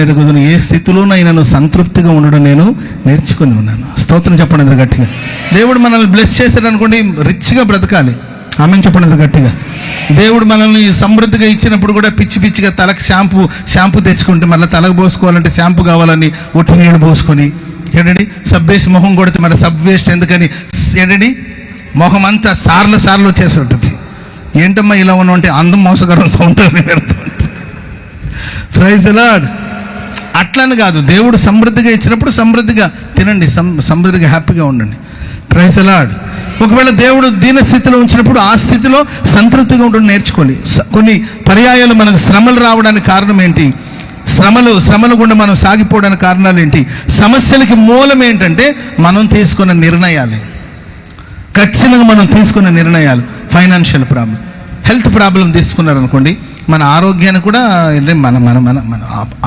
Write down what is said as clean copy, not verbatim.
ఎరుగుదును, ఏ స్థితిలోనైనా సంతృప్తిగా ఉండడం నేను నేర్చుకుని ఉన్నాను. స్తోత్రం చెప్పండి అందరు గట్టిగా. దేవుడు మనల్ని బ్లెస్ చేశాడు అనుకోండి, రిచ్గా బ్రతకాలి. ఆమెను చెప్పండి అందరు గట్టిగా. దేవుడు మనల్ని సమృద్ధిగా ఇచ్చినప్పుడు కూడా పిచ్చి పిచ్చిగా తలకు షాంపూ తెచ్చుకుంటే మళ్ళీ తలకు పోసుకోవాలంటే షాంపూ కావాలని ఒట్టి నీళ్ళు పోసుకొని ఏంటండి సబ్బేసి మొహం కొడితే మరి సబ్ వేస్ట్ ఎందుకని ఏంటండి మొహం అంతా సార్లు వచ్చేసి ఉంటుంది. ఏంటమ్మా ఇలా ఉన్న అంటే అందం మోసకరం సౌందర్యం పెడుతుంటే. Praise the Lord. అట్లని కాదు, దేవుడు సమృద్ధిగా ఇచ్చినప్పుడు సమృద్ధిగా తినండి, సమృద్ధిగా హ్యాపీగా ఉండండి. Praise the Lord. ఒకవేళ దేవుడు దీన స్థితిలో ఉంచినప్పుడు ఆ స్థితిలో సంతృప్తిగా ఉండడం నేర్చుకోవాలి. కొన్ని పర్యాయాలు మనకు శ్రమలు రావడానికి కారణం ఏంటి? శ్రమలు గుండా మనం సాగిపోవడానికి కారణాలు ఏంటి? సమస్యలకి మూలం ఏంటంటే మనం తీసుకున్న నిర్ణయాలే. ఖచ్చితంగా మనం తీసుకున్న నిర్ణయాలు. ఫైనాన్షియల్ ప్రాబ్లం, హెల్త్ ప్రాబ్లం తీసుకున్నారనుకోండి, మన ఆరోగ్యాన్ని కూడా మన